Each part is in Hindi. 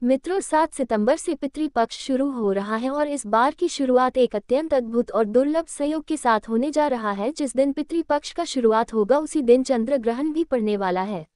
मित्रों, 7 सितंबर से पितृपक्ष शुरू हो रहा है और इस बार की शुरुआत एक अत्यंत अद्भुत और दुर्लभ संयोग के साथ होने जा रहा है। जिस दिन पितृपक्ष का शुरुआत होगा उसी दिन चंद्र ग्रहण भी पड़ने वाला है।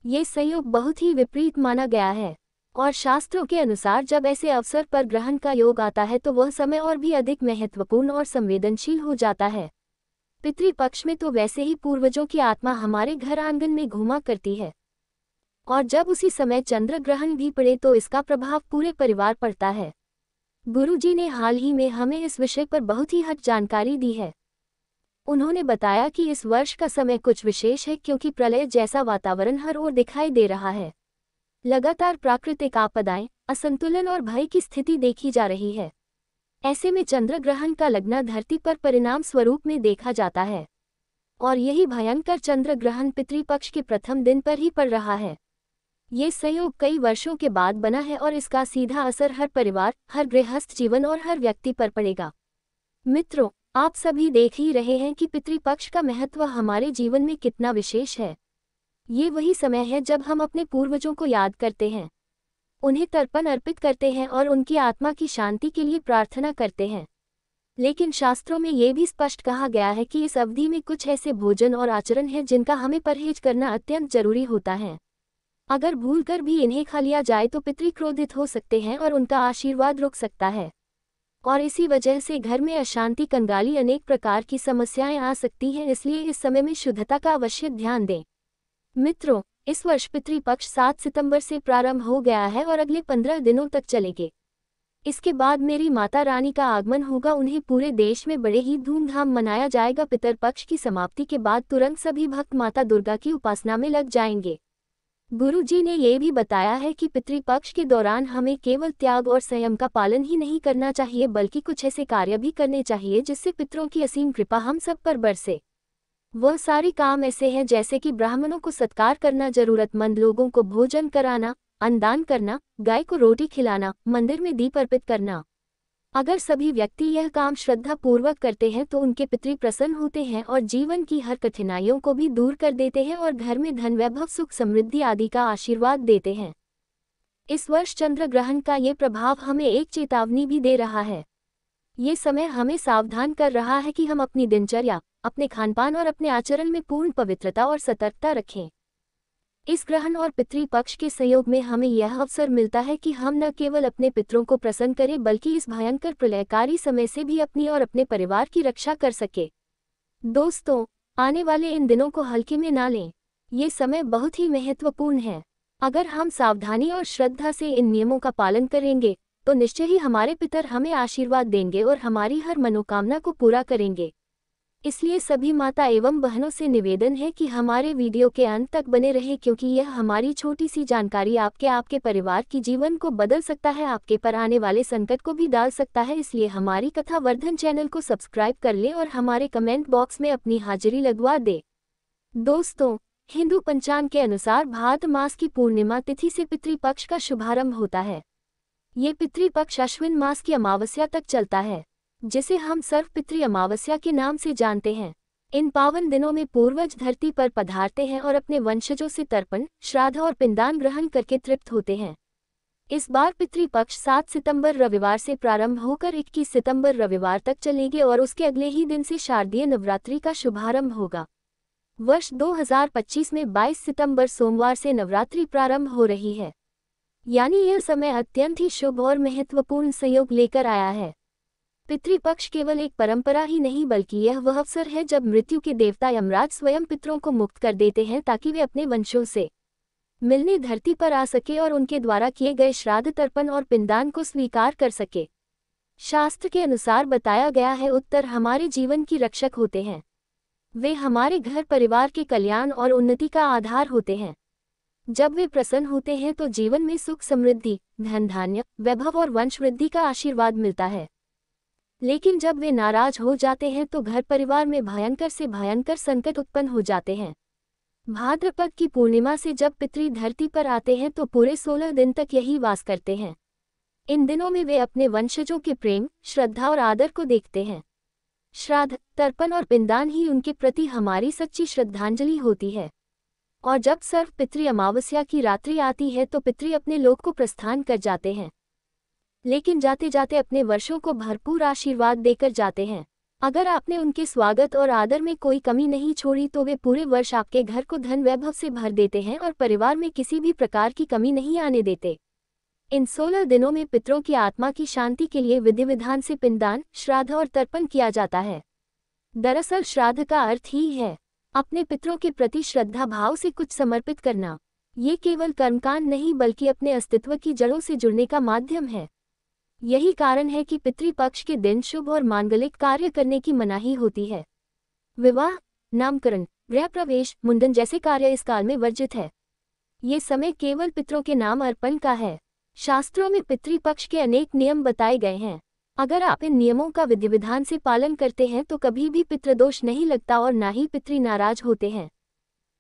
ये संयोग बहुत ही विपरीत माना गया है और शास्त्रों के अनुसार जब ऐसे अवसर पर ग्रहण का योग आता है तो वह समय और भी अधिक महत्वपूर्ण और संवेदनशील हो जाता है। पितृपक्ष में तो वैसे ही पूर्वजों की आत्मा हमारे घर आंगन में घूमा करती है और जब उसी समय चंद्र ग्रहण भी पड़े तो इसका प्रभाव पूरे परिवार पड़ता है। गुरुजी ने हाल ही में हमें इस विषय पर बहुत ही हट जानकारी दी है। उन्होंने बताया कि इस वर्ष का समय कुछ विशेष है क्योंकि प्रलय जैसा वातावरण हर ओर दिखाई दे रहा है। लगातार प्राकृतिक आपदाएं, असंतुलन और भय की स्थिति देखी जा रही है। ऐसे में चंद्र ग्रहण का लगना धरती पर परिणाम स्वरूप में देखा जाता है और यही भयंकर चंद्र ग्रहण पितृपक्ष के प्रथम दिन पर ही पड़ रहा है। ये संयोग कई वर्षों के बाद बना है और इसका सीधा असर हर परिवार, हर गृहस्थ जीवन और हर व्यक्ति पर पड़ेगा। मित्रों, आप सभी देख ही रहे हैं कि पितृपक्ष का महत्व हमारे जीवन में कितना विशेष है। ये वही समय है जब हम अपने पूर्वजों को याद करते हैं, उन्हें तर्पण अर्पित करते हैं और उनकी आत्मा की शांति के लिए प्रार्थना करते हैं। लेकिन शास्त्रों में ये भी स्पष्ट कहा गया है कि इस अवधि में कुछ ऐसे भोजन और आचरण हैं जिनका हमें परहेज करना अत्यंत जरूरी होता है। अगर भूलकर भी इन्हें खा लिया जाए तो पितृ क्रोधित हो सकते हैं और उनका आशीर्वाद रुक सकता है और इसी वजह से घर में अशांति, कंगाली, अनेक प्रकार की समस्याएं आ सकती हैं। इसलिए इस समय में शुद्धता का अवश्य ध्यान दें। मित्रों, इस वर्ष पितृपक्ष 7 सितंबर से प्रारंभ हो गया है और अगले 15 दिनों तक चलेंगे। इसके बाद मेरी माता रानी का आगमन होगा। उन्हें पूरे देश में बड़े ही धूमधाम मनाया जाएगा। पितरपक्ष की समाप्ति के बाद तुरंत सभी भक्त माता दुर्गा की उपासना में लग जाएंगे। गुरुजी ने ये भी बताया है कि पितृपक्ष के दौरान हमें केवल त्याग और संयम का पालन ही नहीं करना चाहिए बल्कि कुछ ऐसे कार्य भी करने चाहिए जिससे पितरों की असीम कृपा हम सब पर बरसे। वह सारे काम ऐसे हैं जैसे कि ब्राह्मणों को सत्कार करना, जरूरतमंद लोगों को भोजन कराना, अन्नदान करना, गाय को रोटी खिलाना, मंदिर में दीप अर्पित करना। अगर सभी व्यक्ति यह काम श्रद्धा पूर्वक करते हैं तो उनके पितृ प्रसन्न होते हैं और जीवन की हर कठिनाइयों को भी दूर कर देते हैं और घर में धन, वैभव, सुख, समृद्धि आदि का आशीर्वाद देते हैं। इस वर्ष चंद्र ग्रहण का ये प्रभाव हमें एक चेतावनी भी दे रहा है। ये समय हमें सावधान कर रहा है कि हम अपनी दिनचर्या, अपने खानपान और अपने आचरण में पूर्ण पवित्रता और सतर्कता रखें। इस ग्रहण और पितृपक्ष के संयोग में हमें यह अवसर मिलता है कि हम न केवल अपने पितरों को प्रसन्न करें बल्कि इस भयंकर प्रलयकारी समय से भी अपनी और अपने परिवार की रक्षा कर सके। दोस्तों, आने वाले इन दिनों को हल्के में ना लें। ये समय बहुत ही महत्वपूर्ण है। अगर हम सावधानी और श्रद्धा से इन नियमों का पालन करेंगे तो निश्चय ही हमारे पितर हमें आशीर्वाद देंगे और हमारी हर मनोकामना को पूरा करेंगे। इसलिए सभी माता एवं बहनों से निवेदन है कि हमारे वीडियो के अंत तक बने रहें क्योंकि यह हमारी छोटी सी जानकारी आपके परिवार की जीवन को बदल सकता है, आपके पर आने वाले संकट को भी डाल सकता है। इसलिए हमारी कथा वर्धन चैनल को सब्सक्राइब कर लें और हमारे कमेंट बॉक्स में अपनी हाजिरी लगवा दें। दोस्तों, हिंदू पंचांग के अनुसार भाद्र मास की पूर्णिमा तिथि से पितृपक्ष का शुभारंभ होता है। ये पितृपक्ष अश्विन मास की अमावस्या तक चलता है, जिसे हम सर्वपितृ अमावस्या के नाम से जानते हैं। इन पावन दिनों में पूर्वज धरती पर पधारते हैं और अपने वंशजों से तर्पण, श्राद्ध और पिंडदान ग्रहण करके तृप्त होते हैं। इस बार पितृपक्ष 7 सितंबर रविवार से प्रारंभ होकर 21 सितंबर रविवार तक चलेंगे और उसके अगले ही दिन से शारदीय नवरात्रि का शुभारंभ होगा। वर्ष 2025 में 22 सितंबर सोमवार से नवरात्रि प्रारंभ हो रही है, यानी यह समय अत्यंत ही शुभ और महत्वपूर्ण संयोग लेकर आया है। पितृपक्ष केवल एक परंपरा ही नहीं बल्कि यह वह अवसर है जब मृत्यु के देवता यमराज स्वयं पितरों को मुक्त कर देते हैं ताकि वे अपने वंशों से मिलने धरती पर आ सके और उनके द्वारा किए गए श्राद्ध, तर्पण और पिंडदान को स्वीकार कर सके। शास्त्र के अनुसार बताया गया है, उत्तर हमारे जीवन की रक्षक होते हैं। वे हमारे घर परिवार के कल्याण और उन्नति का आधार होते हैं। जब वे प्रसन्न होते हैं तो जीवन में सुख, समृद्धि, धन धान्य, वैभव और वंश वृद्धि का आशीर्वाद मिलता है। लेकिन जब वे नाराज हो जाते हैं तो घर परिवार में भयंकर से भयंकर संकट उत्पन्न हो जाते हैं। भाद्रपद की पूर्णिमा से जब पितृ धरती पर आते हैं तो पूरे 16 दिन तक यही वास करते हैं। इन दिनों में वे अपने वंशजों के प्रेम, श्रद्धा और आदर को देखते हैं। श्राद्ध, तर्पण और पिंडदान ही उनके प्रति हमारी सच्ची श्रद्धांजलि होती है। और जब सर्व पितृ अमावस्या की रात्रि आती है तो पितृ अपने लोक को प्रस्थान कर जाते हैं, लेकिन जाते जाते अपने वर्षों को भरपूर आशीर्वाद देकर जाते हैं। अगर आपने उनके स्वागत और आदर में कोई कमी नहीं छोड़ी तो वे पूरे वर्ष आपके घर को धन वैभव से भर देते हैं और परिवार में किसी भी प्रकार की कमी नहीं आने देते। इन 16 दिनों में पितरों की आत्मा की शांति के लिए विधि विधान से पिंडदान, श्राद्ध और तर्पण किया जाता है। दरअसल श्राद्ध का अर्थ ही है अपने पितरों के प्रति श्रद्धा भाव से कुछ समर्पित करना। ये केवल कर्मकांड नहीं बल्कि अपने अस्तित्व की जड़ों से जुड़ने का माध्यम है। यही कारण है कि पितृपक्ष के दिन शुभ और मांगलिक कार्य करने की मनाही होती है। विवाह, नामकरण, गृह प्रवेश, मुंडन जैसे कार्य इस काल में वर्जित है। ये समय केवल पितरों के नाम अर्पण का है। शास्त्रों में पितृपक्ष के अनेक नियम बताए गए हैं। अगर आप इन नियमों का विधि विधान से पालन करते हैं तो कभी भी पितृदोष नहीं लगता और ना ही पितृ नाराज होते हैं,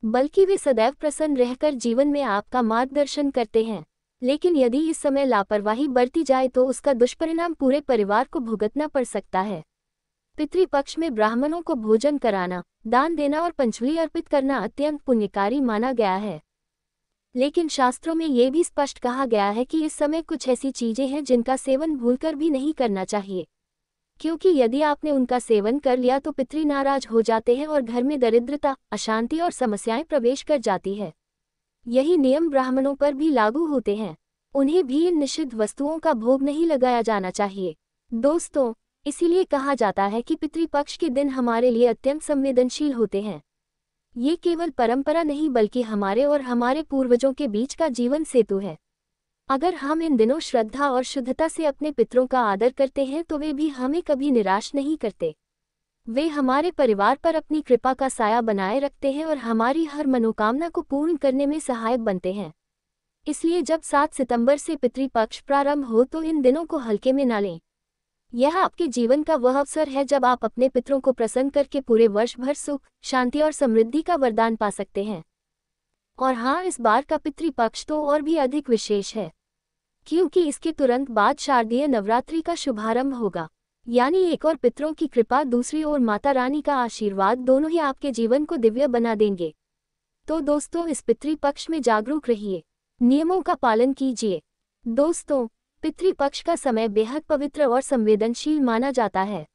बल्कि वे सदैव प्रसन्न रहकर जीवन में आपका मार्गदर्शन करते हैं। लेकिन यदि इस समय लापरवाही बरती जाए तो उसका दुष्परिणाम पूरे परिवार को भुगतना पड़ सकता है। पितृपक्ष में ब्राह्मणों को भोजन कराना, दान देना और पंचुली अर्पित करना अत्यंत पुण्यकारी माना गया है। लेकिन शास्त्रों में ये भी स्पष्ट कहा गया है कि इस समय कुछ ऐसी चीजें हैं जिनका सेवन भूलकर भी नहीं करना चाहिए, क्योंकि यदि आपने उनका सेवन कर लिया तो पितृ नाराज हो जाते हैं और घर में दरिद्रता, अशांति और समस्याएं प्रवेश कर जाती है। यही नियम ब्राह्मणों पर भी लागू होते हैं। उन्हें भी इन निषिद्ध वस्तुओं का भोग नहीं लगाया जाना चाहिए। दोस्तों, इसीलिए कहा जाता है कि पितृपक्ष के दिन हमारे लिए अत्यंत संवेदनशील होते हैं। ये केवल परंपरा नहीं बल्कि हमारे और हमारे पूर्वजों के बीच का जीवन सेतु है। अगर हम इन दिनों श्रद्धा और शुद्धता से अपने पितरों का आदर करते हैं तो वे भी हमें कभी निराश नहीं करते। वे हमारे परिवार पर अपनी कृपा का साया बनाए रखते हैं और हमारी हर मनोकामना को पूर्ण करने में सहायक बनते हैं। इसलिए जब 7 सितंबर से पितृपक्ष प्रारंभ हो तो इन दिनों को हल्के में न लें। यह आपके जीवन का वह अवसर है जब आप अपने पितरों को प्रसन्न करके पूरे वर्ष भर सुख, शांति और समृद्धि का वरदान पा सकते हैं। और हाँ, इस बार का पितृपक्ष तो और भी अधिक विशेष है, क्योंकि इसके तुरंत बाद शारदीय नवरात्रि का शुभारंभ होगा। यानी एक और पितरों की कृपा, दूसरी ओर माता रानी का आशीर्वाद, दोनों ही आपके जीवन को दिव्य बना देंगे। तो दोस्तों, इस पितृपक्ष में जागरूक रहिए, नियमों का पालन कीजिए। दोस्तों, पितृपक्ष का समय बेहद पवित्र और संवेदनशील माना जाता है।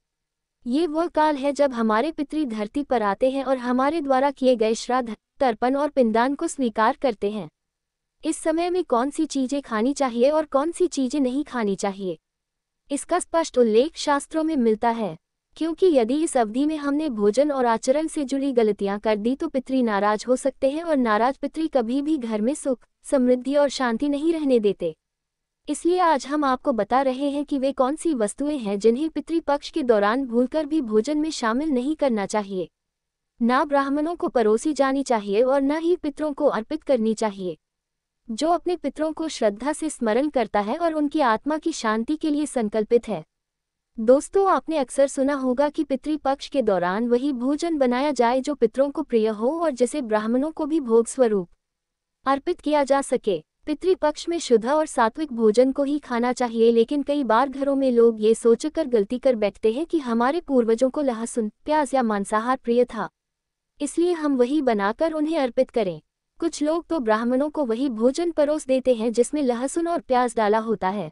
ये वह काल है जब हमारे पितृ धरती पर आते हैं और हमारे द्वारा किए गए श्राद्ध, तर्पण और पिंडदान को स्वीकार करते हैं। इस समय में कौन सी चीजें खानी चाहिए और कौन सी चीजें नहीं खानी चाहिए, इसका स्पष्ट उल्लेख शास्त्रों में मिलता है। क्योंकि यदि इस अवधि में हमने भोजन और आचरण से जुड़ी गलतियां कर दी तो पितृ नाराज हो सकते हैं और नाराज पितृ कभी भी घर में सुख, समृद्धि और शांति नहीं रहने देते। इसलिए आज हम आपको बता रहे हैं कि वे कौन सी वस्तुएं हैं जिन्हें पितृपक्ष के दौरान भूलकर भी भोजन में शामिल नहीं करना चाहिए। ना ब्राह्मणों को परोसी जानी चाहिए और न ही पितरों को अर्पित करनी चाहिए। जो अपने पितरों को श्रद्धा से स्मरण करता है और उनकी आत्मा की शांति के लिए संकल्पित है। दोस्तों, आपने अक्सर सुना होगा कि पितृपक्ष के दौरान वही भोजन बनाया जाए जो पितरों को प्रिय हो और जिसे ब्राह्मणों को भी भोग स्वरूप अर्पित किया जा सके। पितृपक्ष में शुद्ध और सात्विक भोजन को ही खाना चाहिए, लेकिन कई बार घरों में लोग ये सोचकर गलती कर बैठते हैं कि हमारे पूर्वजों को लहसुन, प्याज या मांसाहार प्रिय था, इसलिए हम वही बनाकर उन्हें अर्पित करें। कुछ लोग तो ब्राह्मणों को वही भोजन परोस देते हैं जिसमें लहसुन और प्याज डाला होता है।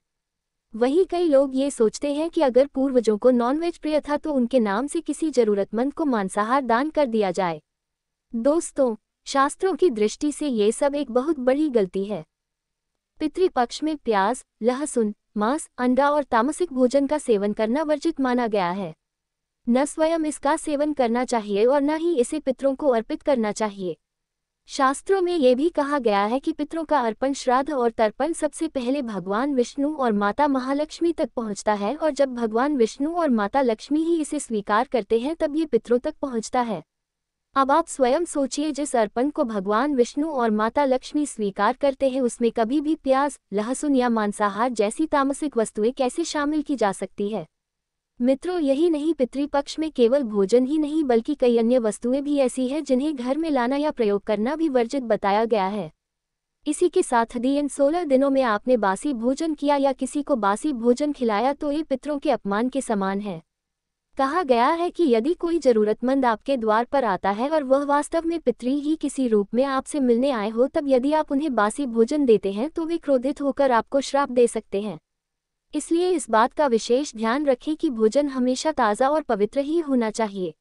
वहीं कई लोग ये सोचते हैं कि अगर पूर्वजों को नॉनवेज प्रिय था तो उनके नाम से किसी जरूरतमंद को मांसाहार दान कर दिया जाए। दोस्तों, शास्त्रों की दृष्टि से ये सब एक बहुत बड़ी गलती है। पितृपक्ष में प्याज, लहसुन, मांस, अंडा और तामसिक भोजन का सेवन करना वर्जित माना गया है। न स्वयं इसका सेवन करना चाहिए और न ही इसे पितरों को अर्पित करना चाहिए। शास्त्रों में ये भी कहा गया है कि पितरों का अर्पण, श्राद्ध और तर्पण सबसे पहले भगवान विष्णु और माता महालक्ष्मी तक पहुंचता है, और जब भगवान विष्णु और माता लक्ष्मी ही इसे स्वीकार करते हैं तब ये पितरों तक पहुंचता है। अब आप स्वयं सोचिए, जिस अर्पण को भगवान विष्णु और माता लक्ष्मी स्वीकार करते हैं उसमें कभी भी प्याज, लहसुन या मांसाहार जैसी तामसिक वस्तुएं कैसे शामिल की जा सकती है। मित्रों, यही नहीं, पितृपक्ष में केवल भोजन ही नहीं बल्कि कई अन्य वस्तुएं भी ऐसी हैं जिन्हें घर में लाना या प्रयोग करना भी वर्जित बताया गया है। इसी के साथ यदि इन 16 दिनों में आपने बासी भोजन किया या किसी को बासी भोजन खिलाया तो ये पितरों के अपमान के समान है। कहा गया है कि यदि कोई जरूरतमंद आपके द्वार पर आता है और वह वास्तव में पितृ ही किसी रूप में आपसे मिलने आए हो, तब यदि आप उन्हें बासी भोजन देते हैं तो वे क्रोधित होकर आपको श्राप दे सकते हैं। इसलिए इस बात का विशेष ध्यान रखें कि भोजन हमेशा ताज़ा और पवित्र ही होना चाहिए।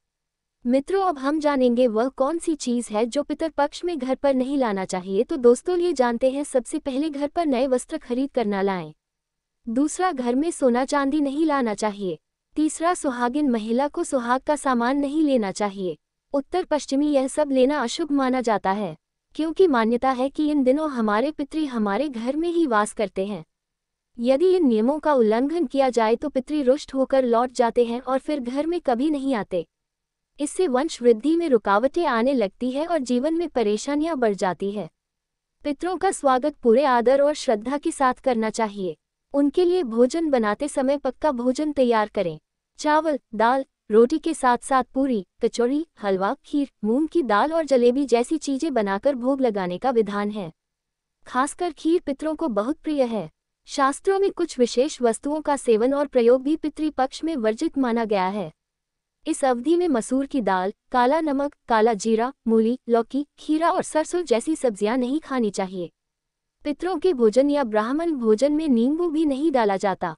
मित्रों, अब हम जानेंगे वह कौन सी चीज़ है जो पितरपक्ष में घर पर नहीं लाना चाहिए। तो दोस्तों, ये जानते हैं, सबसे पहले घर पर नए वस्त्र खरीद कर ना लाएं। दूसरा, घर में सोना चांदी नहीं लाना चाहिए। तीसरा, सुहागिन महिला को सुहाग का सामान नहीं लेना चाहिए। उत्तर पश्चिमी यह सब लेना अशुभ माना जाता है, क्योंकि मान्यता है कि इन दिनों हमारे पितृ हमारे घर में ही वास करते हैं। यदि इन नियमों का उल्लंघन किया जाए तो पितृ रुष्ट होकर लौट जाते हैं और फिर घर में कभी नहीं आते। इससे वंश वृद्धि में रुकावटें आने लगती है और जीवन में परेशानियां बढ़ जाती है। पितरों का स्वागत पूरे आदर और श्रद्धा के साथ करना चाहिए। उनके लिए भोजन बनाते समय पक्का भोजन तैयार करें। चावल, दाल, रोटी के साथ साथ पूरी, कचौड़ी, हलवा, खीर, मूंग की दाल और जलेबी जैसी चीजें बनाकर भोग लगाने का विधान है। खासकर खीर पितरों को बहुत प्रिय है। शास्त्रों में कुछ विशेष वस्तुओं का सेवन और प्रयोग भी पितृपक्ष में वर्जित माना गया है। इस अवधि में मसूर की दाल, काला नमक, काला जीरा, मूली, लौकी, खीरा और सरसों जैसी सब्जियां नहीं खानी चाहिए। पितरों के भोजन या ब्राह्मण भोजन में नींबू भी नहीं डाला जाता।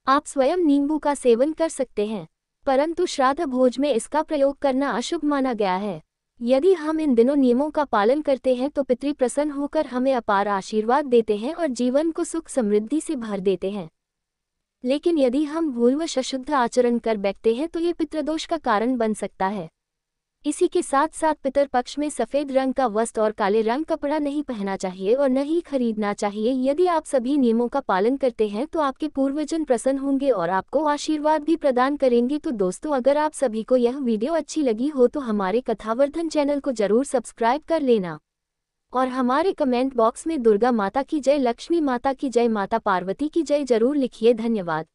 आप स्वयं नींबू का सेवन कर सकते हैं, परंतु श्राद्ध भोज में इसका प्रयोग करना अशुभ माना गया है। यदि हम इन दिनों नियमों का पालन करते हैं तो पितृ प्रसन्न होकर हमें अपार आशीर्वाद देते हैं और जीवन को सुख समृद्धि से भर देते हैं। लेकिन यदि हम भूलवश अशुद्ध आचरण कर बैठते हैं तो ये पितृदोष का कारण बन सकता है। इसी के साथ साथ पितरपक्ष में सफ़ेद रंग का वस्त्र और काले रंग कपड़ा नहीं पहनना चाहिए और न ही खरीदना चाहिए। यदि आप सभी नियमों का पालन करते हैं तो आपके पूर्वजन प्रसन्न होंगे और आपको आशीर्वाद भी प्रदान करेंगे। तो दोस्तों, अगर आप सभी को यह वीडियो अच्छी लगी हो तो हमारे कथावर्धन चैनल को जरूर सब्सक्राइब कर लेना और हमारे कमेंट बॉक्स में दुर्गा माता की जय, लक्ष्मी माता की जय, माता पार्वती की जय जरूर लिखिए। धन्यवाद।